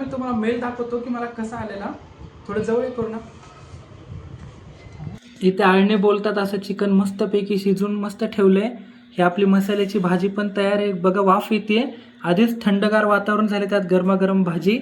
मी तुम्हाला मेल दाखवतो की मला कसा आलेला. थोडं जवळ करू ना. इथे आळणे बोलतात असं चिकन मस्तपैकी शिजून मस्त ठेवलंय. ही आपली मसाल्याची भाजी पण तयार आहे बघा, वाफ येते. आधीच थंडगार वातावरण झाले, त्यात गरमागरम भाजी.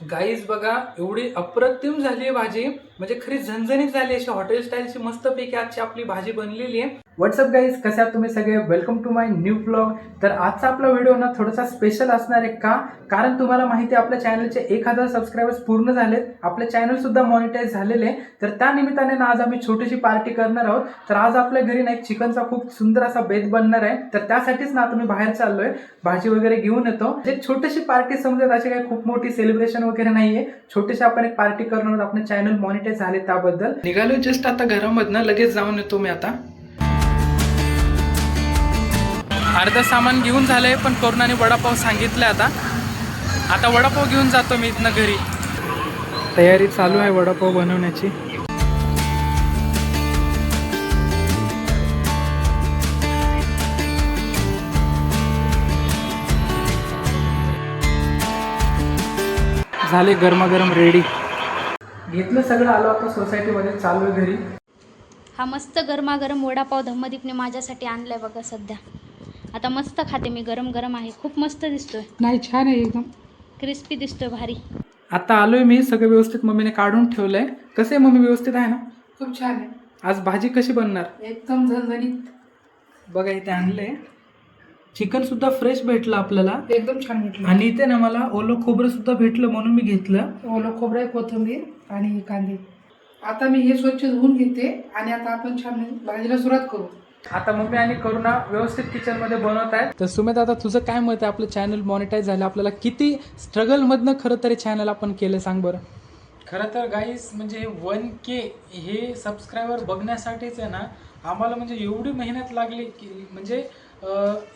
गाईज बघा, एवढी अप्रतिम झाली आहे भाजी, म्हणजे खरी झणझणीत झाली अशी हॉटेल स्टाईलची मस्तपैकी आजची आपली भाजी बनलेली आहे. व्हॉट्सअप गाईज, कसे आहात तुम्ही सगळे? Welcome to my new blog. तर आजचा आपला व्हिडिओ ना थोडासा स्पेशल असणार आहे. का? कारण तुम्हाला माहिती आहे आपल्या चॅनलचे 1000 सबस्क्रायबर्स पूर्ण झालेत, आपले चॅनल सुद्धा मॉनिटाईज झालेले. तर त्या निमित्ताने ना आज आम्ही छोटीशी पार्टी करणार आहोत. तर आज आपल्या घरी ना एक चिकनचा खूप सुंदर असा बेत बनणार आहे. तर त्यासाठीच ना तुम्ही बाहेर चाललोय, भाजी वगैरे घेऊन येतो. एक छोटीशी पार्टी समजत, अशी काही खूप मोठी सेलिब्रेशन वगैरे नाहीये. छोटीशी आपण एक पार्टी करणार आहोत. आपले चॅनल मॉनिटाईज झाले त्याबद्दल. निघालो जस्ट आता घरामधनं, लगेच जाऊन येतो मी आता. अर्ध सामान घेऊन झालंय, पण कोरोनाने वडापाव सांगितलंय. आता वडापाव घेऊन जातो मी इथनं घरी. तयारी चालू आहे वडापाव बनवण्याची. झाले गरमागरम रेडी. घेतलं सगळं, आलो आता सोसायटीमध्ये, चालू आहे घरी. हा मस्त गरमागरम वडापाव धम्मदीपने माझ्यासाठी आणलाय बघा. सध्या आता मस्त खाते मी, गरम गरम आहे, खूप मस्त दिसतोय. नाही, छान आहे, एकदम क्रिस्पी दिसतोय, भारी. आता आलोय मी, सगळं व्यवस्थित मम्मीने काढून ठेवलंय. कसं आहे मम्मी, व्यवस्थित आहे ना? खूप छान आहे. आज भाजी कशी बनणार? एकदम झणझणीत. बघा इथे आणलंय चिकन सुद्धा फ्रेश भेटलं आपल्याला, एकदम छान भेटलं. आणि इथे ना मला ओलं खोबरं सुद्धा भेटलं, म्हणून मी घेतलं. ओलं खोबरं, कोथिंबीर आणि कांदे. आता मी हे स्वच्छ धुवून घेते आणि आता आपण छान भाजीला सुरुवात करू. आता मम्मी आणि करुणा व्यवस्थित किचन मध्ये बनवत आहे. तर सुमित, आता तुझं काय मत आहे? आपलं चॅनल मॉनिटाईज झालं, आपल्याला किती स्ट्रगल मधनं खरं तरी चॅनल आपण केलं, सांग बरं. खरं तर गाईस, म्हणजे 1K हे सबस्क्रायबर बघण्यासाठीच आहे ना आम्हाला म्हणजे एवढी मेहनत लागली की म्हणजे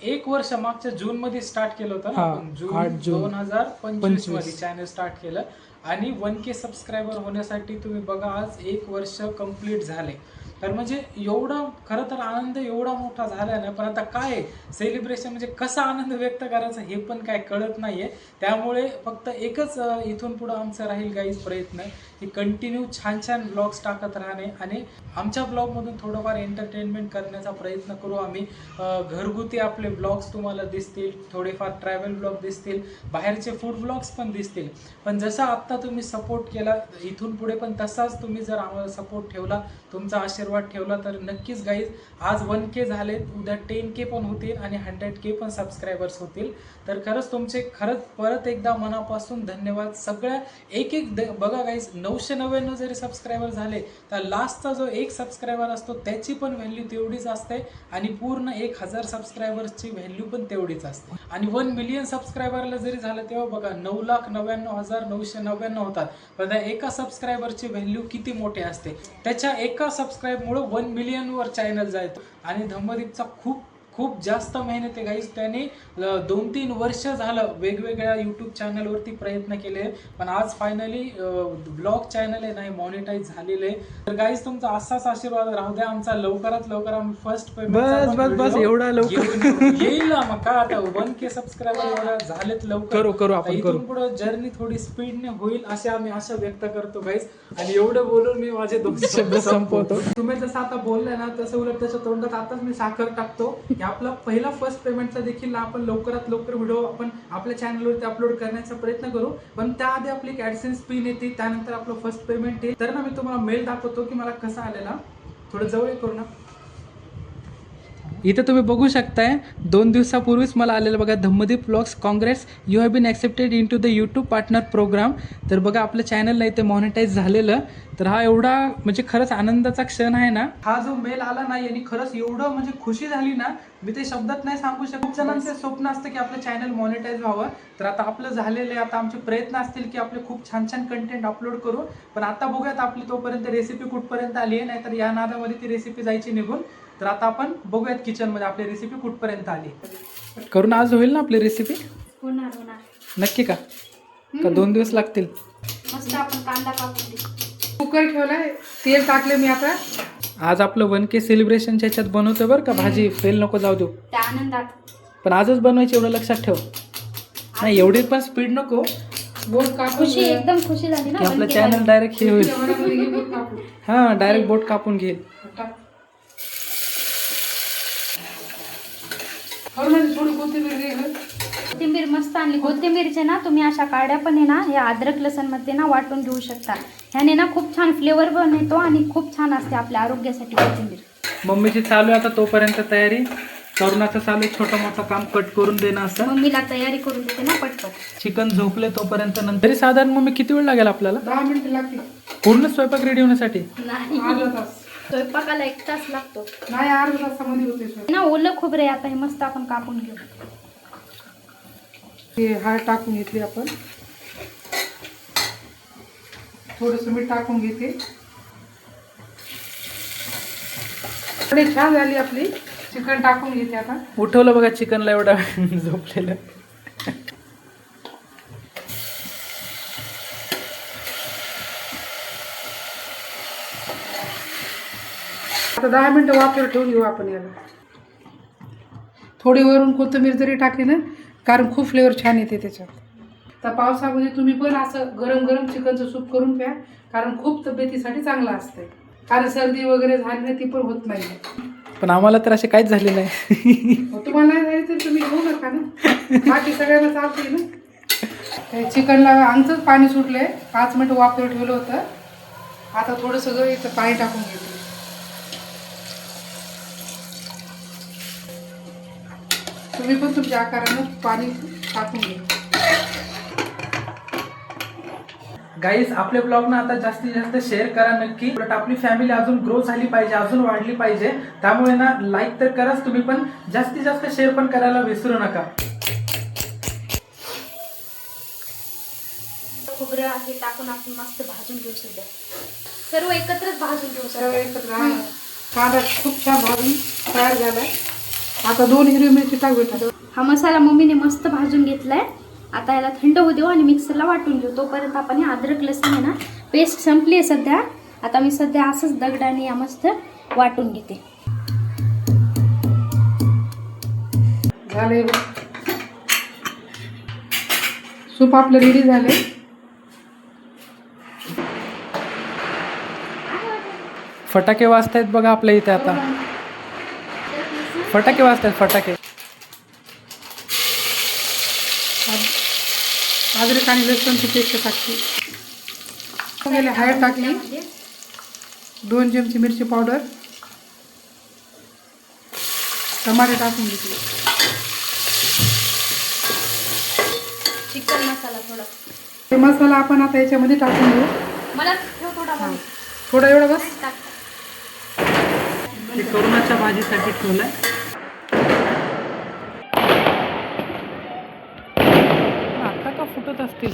1 वर्ष मागच्या जून मध्ये स्टार्ट केलं होतं ना आपण. जून 2025 मध्ये चॅनल स्टार्ट केलं, आणि 1K सबस्क्रायबर होण्यासाठी तुम्ही बघा आज 1 वर्ष कंप्लीट झाले. तर म्हणजे एवढा खरं तर आनंद एवढा मोठा झाला ना, पण आता काय सेलिब्रेशन म्हणजे कसा आनंद व्यक्त करायचा हे पण काय कळत नाहीये. त्यामुळे फक्त एकच इथून पुढं आमचं राहील गाईज प्रयत्न की कंटिन्यू छान छान ब्लॉग्स टाकत राहणे, आणि आमच्या ब्लॉगमधून थोडंफार एंटरटेनमेंट करण्याचा प्रयत्न करू आम्ही. घरगुती आपले ब्लॉग्स तुम्हाला दिसतील, थोडेफार ट्रॅव्हल ब्लॉग दिसतील, बाहेरचे फूड ब्लॉग्स पण दिसतील. पण जसा आत्ता तुम्ही सपोर्ट केला, इथून पुढे पण तसाच तुम्ही जर आम्हाला सपोर्ट ठेवला, तुमचा आशीर्वाद ठेवला, तर नक्कीच गाईज आज 1K झालेत, उद्या 10K पण होतील आणि 100K पण सबस्क्रायबर्स होतील. तर खरंच तुमचे खरंच परत एकदा मनापासून धन्यवाद. सगळ्या एक बघा गाईज, 999 जरी सबस्क्रायबर झाले तर लास्टचा जो 1 सबस्क्रायबर असतो त्याची पण व्हॅल्यू तेवढीच असते, आणि पूर्ण 1000 सबस्क्रायबर्सची व्हॅल्यू पण तेवढीच असते. आणि 1 मिलियन सबस्क्रायबरला जरी झालं तेव्हा बघा 9,99,999 होतात, पण त्या एका सबस्क्रायबरची व्हॅल्यू किती मोठी असते. त्याच्या एका सबस्क्राईबमुळे 1 मिलियनवर चॅनल जायतो. आणि धम्मदीपचा खूप खूप जास्त मेहनत आहे गाईज. त्याने 2-3 वर्ष झालं वेगवेगळ्या यूट्यूब चॅनलवरती प्रयत्न केले, पण आज फायनली ब्लॉग चॅनल आहे नाही मॉनिटाईज झालेलं आहे. तर गाईज तुमचा असाच आशीर्वाद राहू द्या आमचा. लवकरात लवकर आम्ही फर्स्ट पेमेंट बस एवढा लवकर येईल ना. मग काय आता 1K सबस्क्रायबर एवढा झालेत, लवकर करू आपण, इथून पुढे जर्नी थोडी स्पीडने होईल असे आम्ही आशा व्यक्त करतो गाईज. आणि एवढं बोलून मी माझे 2 शब्द संपवतो. तुम्ही जसं आता बोललाय ना, तसं उलट त्याच्या तोंडात आताच मी साखर टाकतो की आपला पहिला फर्स्ट पेमेंटचा देखील आपण लवकरात लवकर व्हिडिओ आपण आपल्या चॅनलवरती अपलोड करण्याचा प्रयत्न करू. पण त्याआधी आपली ॲडसेन्स पिन येते, त्यानंतर आपलं फर्स्ट पेमेंट येईल. तर ना मी तुम्हाला मेल दाखवतो की मला कसा आलेला. थोडं जवळ करू ना. इथे तुम्ही बघू शकताय 2 दिवसापूर्वीच मला आलेलं बघा, Dhammadeep vlogs congrats, you have been accepted into the YouTube partner programme. तर बघा आपलं चॅनलला इथे मॉनिटाईज झालेलं. तर हा एवढा म्हणजे खरंच आनंदाचा क्षण आहे ना, हा जो मेल आला नाही, आणि खरंच एवढं म्हणजे खुशी झाली ना, मी ते शब्दात नाही सांगू शकत. खूप जणांचे स्वप्न असतं की आपलं चॅनल मॉनिटाईज व्हावं. तर आता आपलं झालेलं आहे. आता आमचे प्रयत्न असतील की आपले खूप छान छान कंटेंट अपलोड करू. पण आता बघूयात आपली तोपर्यंत रेसिपी कुठपर्यंत आली आहे, नाहीतर या नादामध्ये ती रेसिपी जायची निघून. तर आता आपण बघूयात किचनमध्ये आपली रेसिपी कुठपर्यंत आली. करून आज होईल ना आपली रेसिपी? होणार होणार. नक्की का? 2 दिवस लागतील? मस्त आपण कांदा कापून कुकर ठेवलाय, तेल टाकले मी आता. आज आपलं 1K सेलिब्रेशनच्या ह्याच्यात बनवतोय बरं का भाजी, फेल नको जाऊ देऊ. त्या आनंदात पण आजच बनवायची एवढं लक्षात ठेव. नाही एवढी पण स्पीड नको बोट कापून खुशी एकदम खुशी झाली ना की आपलं बनके चॅनल झालं. डायरेक्ट हे होईल. वरामध्ये घे, बोट कापून. हां डायरेक्ट बोट कापून घेईल. टाक. वरामध्ये थोडी कोथिंबीर घे गं. कोथिंबीर मस्त आणली. कोथिंबीरचे ना तुम्ही अशा काड्या पण आहे ना या अद्रक लसण मध्ये ना वाटून घेऊ शकता. ह्याने ना खूप छान फ्लेवर पण येतो आणि खूप छान असते आपल्या आरोग्यासाठी कोथिंबीर. मम्मीची चालू आहे आता तोपर्यंत तयारी. करुणाचं चालू आहे छोटं मोठं काम कट करून देणं असं. मम्मीला तयारी करून देते ना पटपट. चिकन झोपले तोपर्यंत नंतर तरी साधारण मम्मी किती वेळ लागेल आपल्याला 10 मिनिटं लागतील. पूर्ण स्वयंपाक रेडी होण्यासाठी? नाही अर्धा तास. स्वयंपाकाला 1 तास लागतो नाही, अर्धा तासामध्ये होते स्वयंपाक. ना. ओलं खोबरे आता हे मस्त आपण कापून घेऊ. हे हळद टाकून घेतली आपण. थोडंसं मीठ टाकून घेते. थोडी छान झाली आपली. चिकन टाकून घेते आता. उठवलं बघा चिकनला एवढा झोपलेलं. आता 10 मिनिटं वाफेवर ठेवून घेऊ आपण याला. थोडी वरून कोथिंबीर जरी टाकली ना, कारण खूप फ्लेवर छान येते त्याच्यात. तर पावसामध्ये तुम्ही पण असं गरम गरम चिकनचं सूप करून प्या, कारण खूप तब्येतीसाठी चांगलं असतंय. कारण सर्दी वगैरे झाली ना ती पण होत नाही. पण आम्हाला तर असे काहीच झाले नाही. तुम्हाला नाही झाली तर तुम्ही घेऊ नका ना, बाकी सगळ्यांना चालते ना. चिकनला आमचंच पाणी सुटलंय. 5 मिनिटं वाफेवर ठेवलं होतं. आता थोडं सगळं इथं पाणी टाकून घेते. तुम्ही पण तुमच्या आकारानं पाणी टाकून घ्या. गाईज आपले ब्लॉग ना आता जास्तीत जास्त शेअर करा नक्की. उलट आपली फॅमिली अजून ग्रो झाली पाहिजे, अजून वाढली पाहिजे. त्यामुळे ना लाईक तर कराच तुम्ही, पण जास्तीत जास्त शेअर पण करायला विसरू नका. खोबरं हे टाकून आपण मस्त भाजून घेऊ. सध्या सर्व एकत्रच भाजून घेऊ. सगळं सगळं एकत्र कांदा खूप छान भाजून तयार झालाय. आता 2 हिरवी मिरची टाक बेटा. हा मसाला मम्मीने मस्त भाजून घेतलाय. आता याला थंड होऊ देऊ आणि मिक्सरला वाटून घेऊ. तोपर्यंत आपण हे अद्रक लसूण आहे ना पेस्ट संपली आहे सध्या. आता मी सध्या असंच दगडाने या मस्त वाटून घेते. झाले सूप आपलं रेडी झाले. फटाके वाजतायत बघा आपल्या इथे आता. फटाके वाजतायत फटाके. अद्रक आणि लसूणची पेस्ट टाकली. हळद टाकली. 2 चमचे मिरची पावडर. टमाटे टाकून घेतले. चिकन मसाला थोडा. हे मसाला आपण आता याच्यामध्ये टाकून घेऊ. मला ठेव थोडा हां, थोडं एवढं बस. टाक. हे करुणाच्या भाजीसाठी ठेवलंय. आता का फुटत असतील.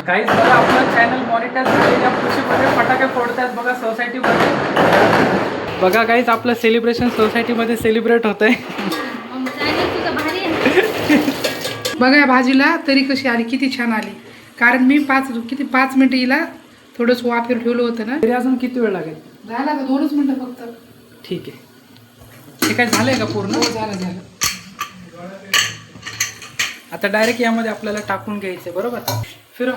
काहीच बघा आपलं चॅनल मॉनिटाईज झालेल्या खुशीमध्ये फटाके फोडतात बघा सोसायटीमध्ये. बघा काहीच आपलं सेलिब्रेशन सोसायटीमध्ये सेलिब्रेट होत आहे. मग channel तुझं भारी आहे ना. बघा या भाजीला तरी कशी आली, किती छान आली. कारण मी 5 मिनिटं हिला थोडंसं वाफेवर ठेवलं होतं ना. तरी अजून किती वेळ लागेल? झाला का 2च मिनिटं फक्त. ठीक आहे. हे काय झालंय का पूर्ण? हो, झालं. आता डायरेक्ट यामध्ये आपल्याला टाकून घ्यायचं बरोबर. फिर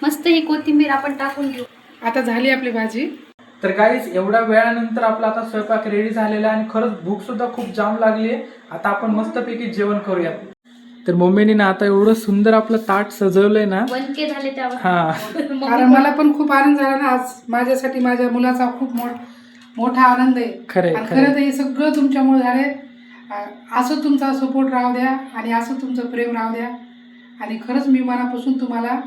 मस्त ही कोथिंबीर आपण टाकून घेऊ. आता झाली आपली भाजी. तर गाईज एवढ्या वेळानंतर आपला आता स्वयंपाक रेडी झालेला आहे आणि खरंच भूक सुद्धा खूप जाम लागली आहे. आता आपण मस्तपैकी जेवण करूयात. तर मम्मीने ना आता एवढं सुंदर आपलं ताट सजवलंय ना. 1K झाले त्यावर. हा कारण मला पण खूप आनंद झाला ना आज. माझ्यासाठी माझ्या मुलाचा खूप मोठा आनंद आहे. खरंय, आणि खरंय. खरं तर हे सगळं तुमच्यामुळे झाले. असं तुमचा सपोर्ट राहू द्या आणि असं तुमचं प्रेम राहू द्या. आणि खरंच मी मनापासून तुम्हाला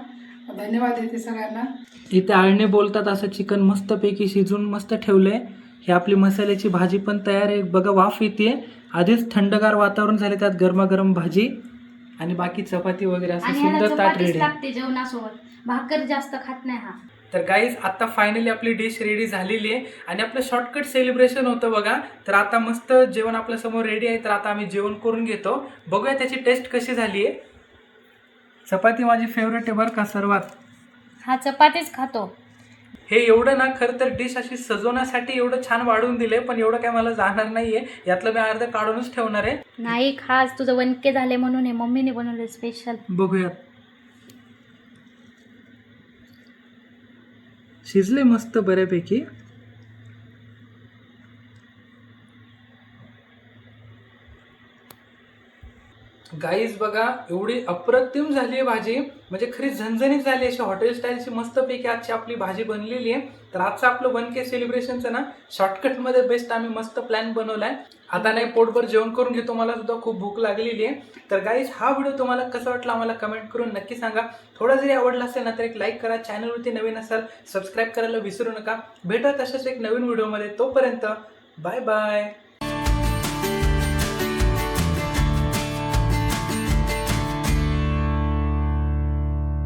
धन्यवाद देते सगळ्यांना. इथे आळणे बोलतात असं चिकन मस्तपैकी शिजून मस्त ठेवलंय. ही आपली मसाल्याची भाजी पण तयार आहे बघा. वाफ येते. आधीच थंडगार वातावरण झाले, त्यात गरमागरम भाजी आणि बाकी चपाती वगैरे असं आणि ह्याला सुंदर ताट चपातीच रेडी. लागते जेवणासोबत, भाकर जास्त खात नाही हा. तर गाईज आता फायनली आपली डिश रेडी झालेली आहे आणि आपलं शॉर्टकट सेलिब्रेशन होतं बघा. तर आता मस्त जेवण आपल्या समोर रेडी आहे. तर आता आम्ही जेवण करून घेतो, बघूया त्याची टेस्ट कशी झाली आहे. चपाती माझी फेवरेट आहे बरं का सर्वात. हा चपातीच खातो. हे एवढं ना खरं तर डिश अशी सजवण्यासाठी एवढं छान वाढवून दिले, पण एवढं काय मला जाणार नाहीये. यातलं मी अर्ध काढूनच ठेवणार आहे. नाही खास तुझं वनके झाले म्हणून हे मम्मीने बनवले स्पेशल. बघूयात. शिजले मस्त बऱ्यापैकी. गाईज बघा एवढी अप्रतिम झाली आहे भाजी, म्हणजे खरी झणझणीत झाली अशी हॉटेल स्टाईलची मस्तपैकी आजची आपली भाजी बनलेली आहे. तर आजचं आपलं 1K सेलिब्रेशनचं ना शॉर्टकटमध्ये बेस्ट आम्ही मस्त प्लॅन बनवलाय. आता नाही पोटभर जेवण करून घेतो, मला सुद्धा खूप भूक लागलेली आहे. तर गाईज हा व्हिडिओ तुम्हाला कसा वाटला आम्हाला कमेंट करून नक्की सांगा. थोडा जरी आवडला असेल ना तर एक लाईक करा, चॅनलवरती नवीन असाल सबस्क्राईब करायला विसरू नका. भेटूया तशाच एक नवीन व्हिडिओमध्ये, तोपर्यंत बाय बाय.